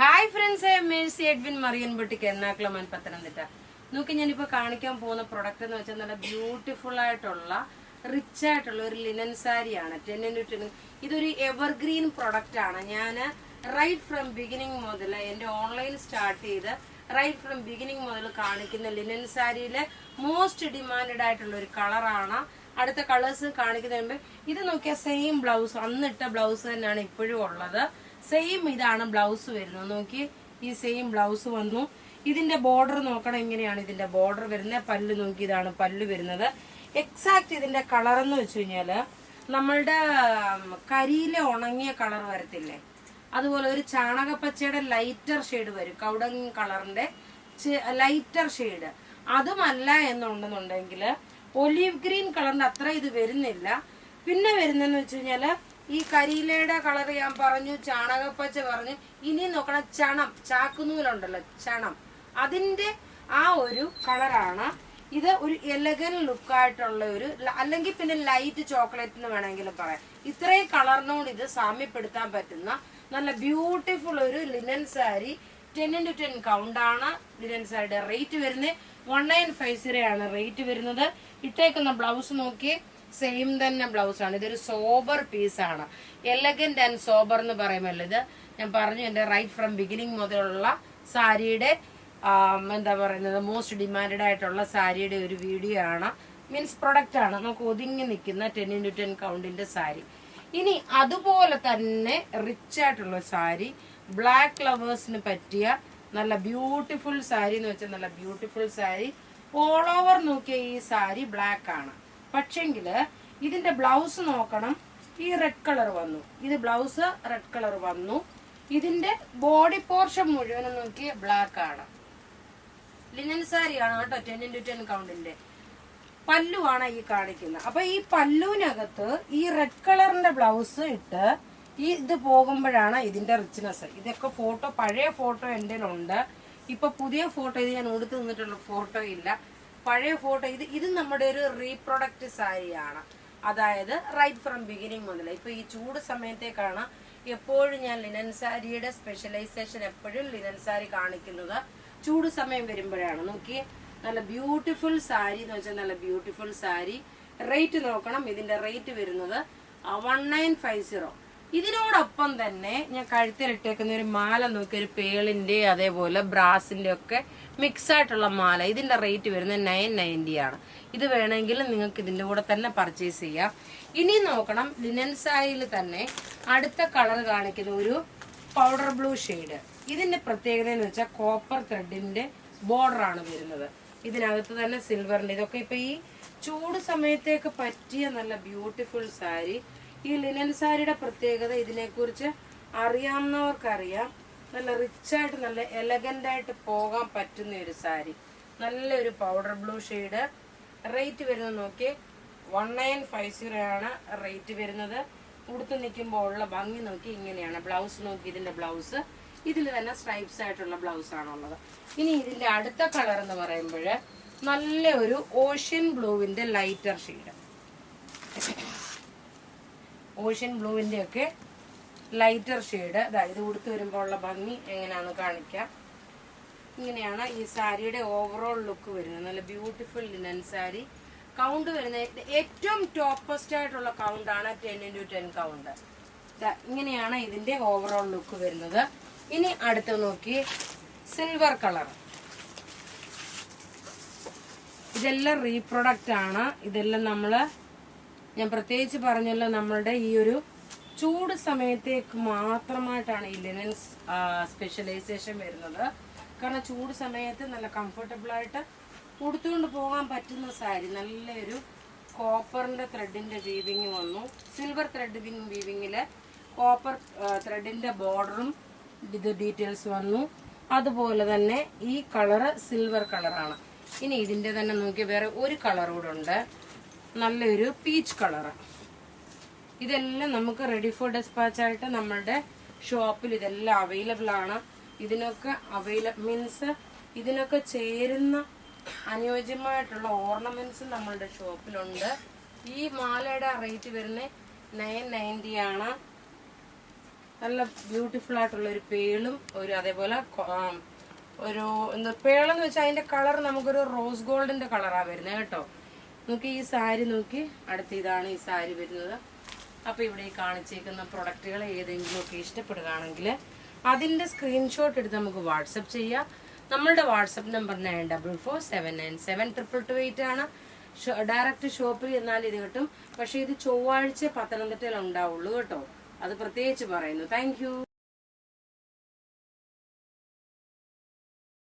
Hi friends, Mercy Edwin മറിയൻ ബുട്ടിക്ക് എറണാകുളം പത്തനംതിട്ട. നോക്കി ഞാനിപ്പോൾ കാണിക്കാൻ പോകുന്ന പ്രൊഡക്റ്റ് എന്ന് വെച്ചാൽ നല്ല ബ്യൂട്ടിഫുൾ ആയിട്ടുള്ള റിച്ച് ആയിട്ടുള്ള ഒരു ലിനൻ സാരിയാണ്. 10x10. ഇതൊരു എവർഗ്രീൻ പ്രൊഡക്റ്റ് ആണ്. ഞാൻ റൈറ്റ് ഫ്രം ബിഗിനിങ് മുതൽ എൻ്റെ ഓൺലൈൻ സ്റ്റാർട്ട് ചെയ്ത് റൈറ്റ് ഫ്രം ബിഗിനിങ് മുതൽ കാണിക്കുന്ന ലിനൻ സാരിയിലെ മോസ്റ്റ് ഡിമാൻഡഡ് ആയിട്ടുള്ള ഒരു കളറാണ്. അടുത്ത കളേഴ്സ് കാണിക്കുന്നതിന് മുമ്പ് ഇത് നോക്കിയാൽ സെയിം ബ്ലൗസ്, അന്നിട്ട ബ്ലൗസ് തന്നെയാണ് ഇപ്പോഴും ഉള്ളത്. സെയിം ഇതാണ് ബ്ലൗസ് വരുന്നത്. നോക്കി, ഈ സെയിം ബ്ലൗസ് വന്നു. ഇതിന്റെ ബോർഡർ നോക്കണം, എങ്ങനെയാണ് ഇതിന്റെ ബോർഡർ വരുന്നത്. പല്ല് നോക്കി, ഇതാണ് പല്ല് വരുന്നത്. എക്സാക്ട് ഇതിന്റെ കളർ എന്ന് വെച്ച് കഴിഞ്ഞാല് നമ്മളുടെ കരിയിലെ ഉണങ്ങിയ കളർ വരത്തില്ലേ, അതുപോലെ ഒരു ചാണകപ്പച്ചയുടെ ലൈറ്റർ ഷെയ്ഡ് വരും, കൗഡൻ കളറിന്റെ ലൈറ്റർ ഷെയ്ഡ്. അതുമല്ല എന്നുണ്ടെന്നുണ്ടെങ്കിൽ ഒലീവ് ഗ്രീൻ കളറിന്റെ അത്ര ഇത് വരുന്നില്ല. പിന്നെ വരുന്നെന്ന് വെച്ച് കഴിഞ്ഞാല് ഈ കരിയിലയുടെ കളർ ഞാൻ പറഞ്ഞു, ചാണകപ്പച്ച പറഞ്ഞു. ഇനി നോക്കണം, ചണം, ചാക്കുനൂലുണ്ടല്ലോ, ചണം, അതിന്റെ ആ ഒരു കളറാണ്. ഇത് ഒരു എലഗൻ ലുക്കായിട്ടുള്ള ഒരു, അല്ലെങ്കിൽ പിന്നെ ലൈറ്റ് ചോക്ലേറ്റ് എന്ന് വേണമെങ്കിലും പറയാം. ഇത്രയും കളറിനോട് ഇത് സാമ്യപ്പെടുത്താൻ പറ്റുന്ന നല്ല ബ്യൂട്ടിഫുൾ ഒരു ലിനൻ സാരി. 10x10 കൗണ്ടാണ് ലിനൻ സാരിയുടെ റേറ്റ് വരുന്നത്. 1950 ആണ് റേറ്റ് വരുന്നത്. ഇട്ടേക്കുന്ന ബ്ലൗസ് നോക്കി, സെയിം തന്നെ ബ്ലൗസ് ആണ്. ഇതൊരു സോബർ പീസാണ്. എലഗന്റ് ആൻഡ് സോബർ എന്ന് പറയുമല്ലോ. ഇത് ഞാൻ പറഞ്ഞു, എൻ്റെ റൈറ്റ് ഫ്രം ബിഗിനിങ് മുതലുള്ള സാരിയുടെ എന്താ പറയുന്നത്, മോസ്റ്റ് ഡിമാൻഡഡ് ആയിട്ടുള്ള സാരിയുടെ ഒരു വീഡിയോ ആണ്, മീൻസ് പ്രൊഡക്റ്റ് ആണ്. നമുക്ക് ഒതുങ്ങി നിൽക്കുന്ന 10x10 കൗണ്ടിന്റെ സാരി. ഇനി അതുപോലെ തന്നെ റിച്ച് ആയിട്ടുള്ള സാരി, ബ്ലാക്ക് ലവേഴ്സിന് പറ്റിയ നല്ല ബ്യൂട്ടിഫുൾ സാരി എന്ന് വെച്ചാൽ നല്ല ബ്യൂട്ടിഫുൾ സാരി. ഓൾ ഓവർ നോക്കിയ ഈ സാരി ബ്ലാക്ക് ആണ്. പക്ഷെങ്കില് ഇതിന്റെ ബ്ലൗസ് നോക്കണം, ഈ റെഡ് കളർ വന്നു. ഇത് ബ്ലൗസ് റെഡ് കളർ വന്നു. ഇതിന്റെ ബോഡി പോർഷൻ മുഴുവനും നോക്കി ബ്ലാക്ക് ആണ്. ലിനൻ സാരിയാണ് കേട്ടോ, 10x10 കൗണ്ടിന്റെ. പല്ലുവാണ് ഈ കാണിക്കുന്നത്. അപ്പൊ ഈ പല്ലുവിനകത്ത് ഈ റെഡ് കളറിന്റെ ബ്ലൗസ് ഇട്ട് ഈ ഇത് പോകുമ്പോഴാണ് ഇതിന്റെ റിച്ച്നെസ്. ഇതൊക്കെ ഫോട്ടോ, പഴയ ഫോട്ടോ എൻ്റെ ഉണ്ട്. ഇപ്പൊ പുതിയ ഫോട്ടോ ഇത് ഞാൻ ഉടുത്ത് നിന്നിട്ടുള്ള ഫോട്ടോ ഇല്ല, പഴയ ഫോട്ടോ. ഇത് നമ്മുടെ ഒരു റീപ്രൊഡക്റ്റ് സാരിയാണ്. അതായത് റൈറ്റ് ഫ്രം ബിഗിനിങ് മുതൽ. ഇപ്പൊ ഈ ചൂട് സമയത്തേക്കാണ് എപ്പോഴും ഞാൻ ലിനൻ സാരിയുടെ സ്പെഷ്യലൈസേഷൻ, എപ്പോഴും ലിനൻ സാരി കാണിക്കുന്നത് ചൂട് സമയം വരുമ്പോഴാണ്. നോക്കി, നല്ല ബ്യൂട്ടിഫുൾ സാരി എന്ന് വെച്ചാൽ നല്ല ബ്യൂട്ടിഫുൾ സാരി. റേറ്റ് നോക്കണം, ഇതിന്റെ റേറ്റ് വരുന്നത് 1950. ഇതിനോടൊപ്പം തന്നെ ഞാൻ കഴുത്തിലിട്ടേക്കുന്ന ഒരു മാല നോക്കി, ഒരു പേളിന്റെ അതേപോലെ ബ്രാസിന്റെ ഒക്കെ മിക്സ് ആയിട്ടുള്ള മാല. ഇതിന്റെ റേറ്റ് വരുന്നത് 990 ആണ്. ഇത് വേണമെങ്കിൽ നിങ്ങൾക്ക് ഇതിന്റെ കൂടെ തന്നെ പർച്ചേസ് ചെയ്യാം. ഇനി നോക്കണം, ലിനൻ സാരിയിൽ തന്നെ അടുത്ത കളർ കാണിക്കുന്ന ഒരു പൗഡർ ബ്ലൂ ഷെയ്ഡ്. ഇതിന്റെ പ്രത്യേകത എന്ന് വെച്ചാൽ കോപ്പർ ത്രെഡിന്റെ ബോർഡർ ആണ് വരുന്നത്. ഇതിനകത്ത് തന്നെ സിൽവറിന്റെ. ഇതൊക്കെ ഇപ്പൊ ഈ ചൂട് സമയത്തേക്ക് പറ്റിയ നല്ല ബ്യൂട്ടിഫുൾ സാരി. ഈ ലിനൻ സാരിയുടെ പ്രത്യേകത ഇതിനെക്കുറിച്ച് അറിയാവുന്നവർക്കറിയാം. നല്ല റിച്ചായിട്ട് നല്ല എലഗന്റ് ആയിട്ട് പോകാൻ പറ്റുന്ന ഒരു സാരി. നല്ലൊരു പൗഡർ ബ്ലൂ ഷെയ്ഡ്. റേറ്റ് വരുന്നത് നോക്കി, 1950 ആണ് റേറ്റ് വരുന്നത്. ഉടുത്ത് നിൽക്കുമ്പോൾ ഉള്ള ഭംഗി നോക്കി, ഇങ്ങനെയാണ്. ബ്ലൗസ് നോക്കി, ഇതിന്റെ ബ്ലൗസ് ഇതിൽ തന്നെ സ്ട്രൈപ്സ് ആയിട്ടുള്ള ബ്ലൗസ് ആണുള്ളത്. ഇനി ഇതിന്റെ അടുത്ത കളർ എന്ന് പറയുമ്പോൾ നല്ല ഒരു ഓഷ്യൻ ബ്ലൂവിന്റെ ലൈറ്റർ ഷെയ്ഡ്. ഓഷ്യൻ ബ്ലൂവിന്റെ ഒക്കെ ലൈറ്റർ ഷെയ്ഡ്. ഇത് ഉടുത്ത് വരുമ്പോൾ ഉള്ള ഭംഗി എങ്ങനെയാണെന്ന് കാണിക്കാം. ഇങ്ങനെയാണ് ഈ സാരിയുടെ ഓവറോൾ ലുക്ക് വരുന്നത്. നല്ല ബ്യൂട്ടിഫുൾ ലിനൻ സാരി. കൗണ്ട് വരുന്നത് ഏറ്റവും ടോപ്പസ്റ്റ് ആയിട്ടുള്ള കൗണ്ടാണ് 10x10 കൗണ്ട്. ഇങ്ങനെയാണ് ഇതിന്റെ ഓവറോൾ ലുക്ക് വരുന്നത്. ഇനി അടുത്ത് നോക്കി, സിൽവർ കളർ. ഇതെല്ലാം റീപ്രൊഡക്റ്റ് ആണ്. ഇതെല്ലാം ഞാൻ പ്രത്യേകിച്ച് പറഞ്ഞല്ലോ, നമ്മളുടെ ഈ ഒരു ചൂട് സമയത്തേക്ക് മാത്രമായിട്ടാണ് ഈ ലിനൻസ് സ്പെഷ്യലൈസേഷൻ വരുന്നത്. കാരണം ചൂട് സമയത്ത് നല്ല കംഫർട്ടബിൾ ആയിട്ട് ഉടുത്തുകൊണ്ട് പോകാൻ പറ്റുന്ന സാരി. നല്ലൊരു കോപ്പറിന്റെ ത്രെഡിന്റെ വീവിങ് വന്നു. സിൽവർ ത്രെഡ് വീവിങ്ങില് കോപ്പർ ത്രെഡിന്റെ ബോർഡറും ഇത് ഡീറ്റെയിൽസ് വന്നു. അതുപോലെ തന്നെ ഈ കളറ് സിൽവർ കളറാണ്. ഇനി ഇതിന്റെ തന്നെ നോക്കി വേറെ ഒരു കളർ കൂടെ ഉണ്ട്, നല്ലൊരു പീച്ച് കളറ്. ഇതെല്ലാം നമുക്ക് റെഡി ഫോർ ഡെസ്പാച്ച് ആയിട്ട് നമ്മളുടെ ഷോപ്പിൽ ഇതെല്ലാം അവൈലബിൾ ആണ്. ഇതിനൊക്കെ മീൻസ് ഇതിനൊക്കെ ചേരുന്ന അനുയോജ്യമായിട്ടുള്ള ഓർണമെന്റ്സ് നമ്മളുടെ ഷോപ്പിലുണ്ട്. ഈ മാലയുടെ റേറ്റ് വരുന്നത് 990 ആണ്. നല്ല ബ്യൂട്ടിഫുൾ ആയിട്ടുള്ള ഒരു പേളും ഒരു അതേപോലെ ഒരു എന്താ പേളെന്ന് വെച്ചാൽ അതിന്റെ കളർ നമുക്കൊരു റോസ് ഗോൾഡിന്റെ കളറാണ് വരുന്നത് കേട്ടോ. നോക്കി ഈ സാരി നോക്കി, അടുത്ത ഇതാണ് ഈ സാരി വരുന്നത്. അപ്പൊ ഇവിടെ ഈ കാണിച്ചേക്കുന്ന പ്രൊഡക്റ്റുകൾ ഏതെങ്കിലും ഒക്കെ ഇഷ്ടപ്പെടുകയാണെങ്കിൽ അതിന്റെ സ്ക്രീൻഷോട്ട് എടുത്ത് നമുക്ക് വാട്സപ്പ് ചെയ്യാം. നമ്മളുടെ വാട്സപ്പ് നമ്പർ 9447972228 ആണ്. ഡയറക്റ്റ് ഷോപ്പിൽ എന്നാൽ ഇത് കിട്ടും. പക്ഷെ ഇത് ചൊവ്വാഴ്ച പത്തനംതിട്ടയിൽ ഉണ്ടാവുള്ളൂ കേട്ടോ. അത് പ്രത്യേകിച്ച് പറയുന്നു. താങ്ക്